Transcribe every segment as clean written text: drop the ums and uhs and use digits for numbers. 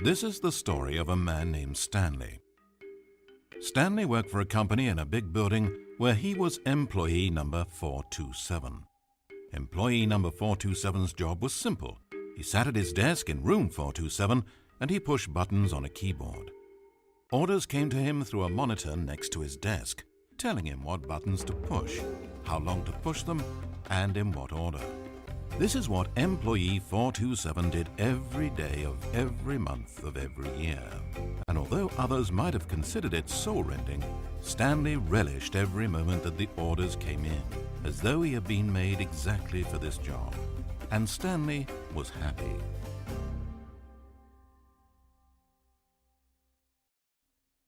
This is the story of a man named Stanley. Stanley worked for a company in a big building where he was employee number 427. Employee number 427's job was simple. He sat at his desk in room 427 and he pushed buttons on a keyboard. Orders came to him through a monitor next to his desk, telling him what buttons to push, how long to push them, and in what order. This is what employee 427 did every day of every month of every year. And although others might have considered it soul-rending, Stanley relished every moment that the orders came in, as though he had been made exactly for this job. And Stanley was happy.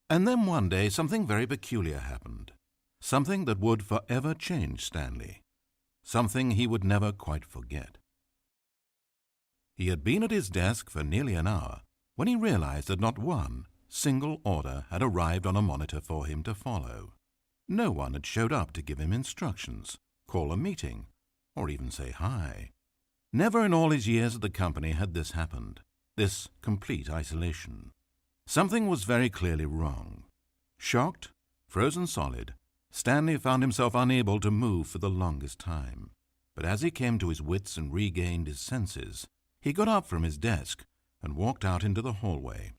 And then one day something very peculiar happened. Something that would forever change Stanley. Something he would never quite forget. He had been at his desk for nearly an hour when he realized that not one single order had arrived on a monitor for him to follow. No one had showed up to give him instructions, call a meeting, or even say hi. Never in all his years at the company had this happened, this complete isolation. Something was very clearly wrong. Shocked, frozen solid, Stanley found himself unable to move for the longest time. But as he came to his wits and regained his senses, he got up from his desk and walked out into the hallway.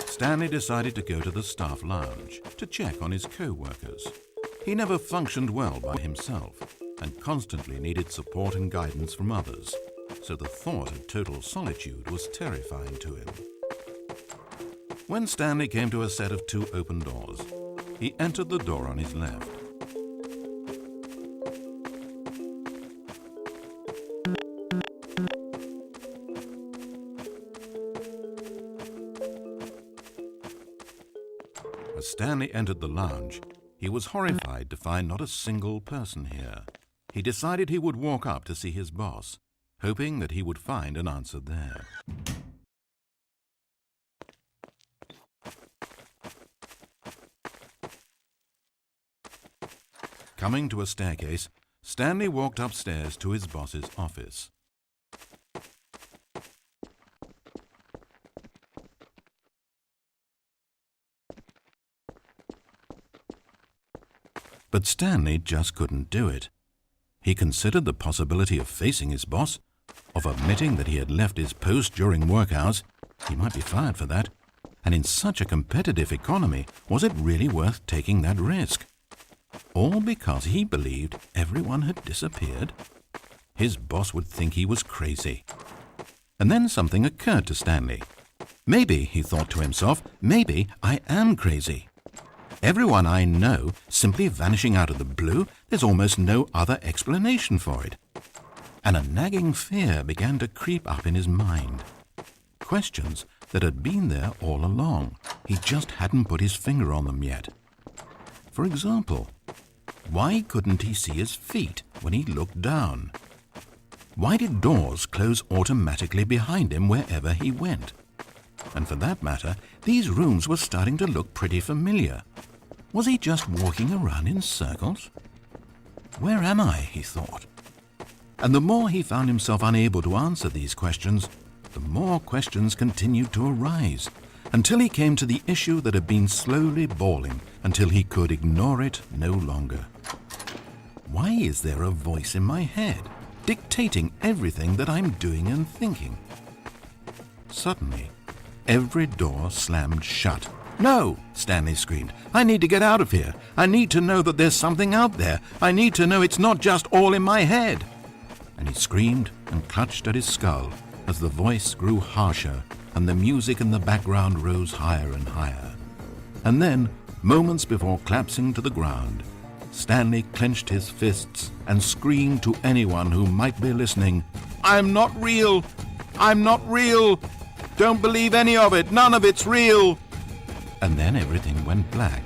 Stanley decided to go to the staff lounge to check on his co-workers. He never functioned well by himself and constantly needed support and guidance from others, so the thought of total solitude was terrifying to him. When Stanley came to a set of two open doors, he entered the door on his left. As Stanley entered the lounge, he was horrified to find not a single person here. He decided he would walk up to see his boss, hoping that he would find an answer there. Coming to a staircase, Stanley walked upstairs to his boss's office. But Stanley just couldn't do it. He considered the possibility of facing his boss, of admitting that he had left his post during work hours. He might be fired for that. And in such a competitive economy, was it really worth taking that risk? All because he believed everyone had disappeared? His boss would think he was crazy. And then something occurred to Stanley. Maybe, he thought to himself, maybe I am crazy. Everyone I know simply vanishing out of the blue, there's almost no other explanation for it. And a nagging fear began to creep up in his mind. Questions that had been there all along. He just hadn't put his finger on them yet. For example, why couldn't he see his feet when he looked down? Why did doors close automatically behind him wherever he went? And for that matter, these rooms were starting to look pretty familiar. Was he just walking around in circles? Where am I, he thought. And the more he found himself unable to answer these questions, the more questions continued to arise, until he came to the issue that had been slowly boiling until he could ignore it no longer. Why is there a voice in my head, dictating everything that I'm doing and thinking? Suddenly, every door slammed shut. "No!" Stanley screamed. "I need to get out of here. I need to know that there's something out there. I need to know it's not just all in my head." And he screamed and clutched at his skull as the voice grew harsher and the music in the background rose higher and higher. And then, moments before collapsing to the ground, Stanley clenched his fists and screamed to anyone who might be listening, "I'm not real! I'm not real! Don't believe any of it! None of it's real!" And then everything went black.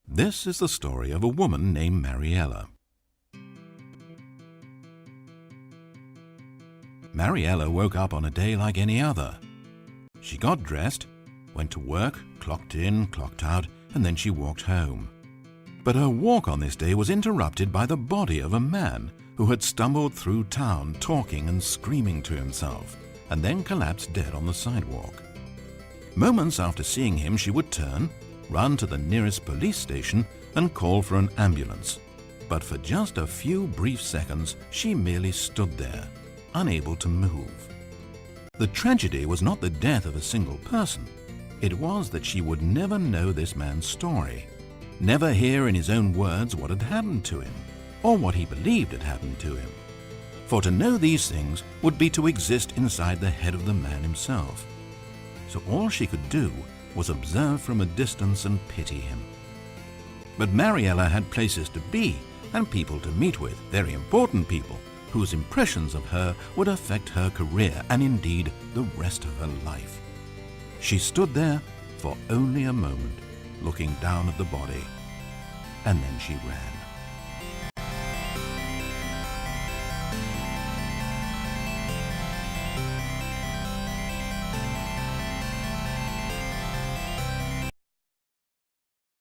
This is the story of a woman named Mariella. Mariella woke up on a day like any other. She got dressed, went to work, clocked in, clocked out, and then she walked home. But her walk on this day was interrupted by the body of a man who had stumbled through town talking and screaming to himself, and then collapsed dead on the sidewalk. Moments after seeing him, she would turn, run to the nearest police station, and call for an ambulance. But for just a few brief seconds, she merely stood there, unable to move. The tragedy was not the death of a single person. It was that she would never know this man's story, never hear in his own words what had happened to him, or what he believed had happened to him. For to know these things would be to exist inside the head of the man himself. So all she could do was observe from a distance and pity him. But Mariella had places to be and people to meet with, very important people, whose impressions of her would affect her career and indeed the rest of her life. She stood there for only a moment, looking down at the body, and then she ran.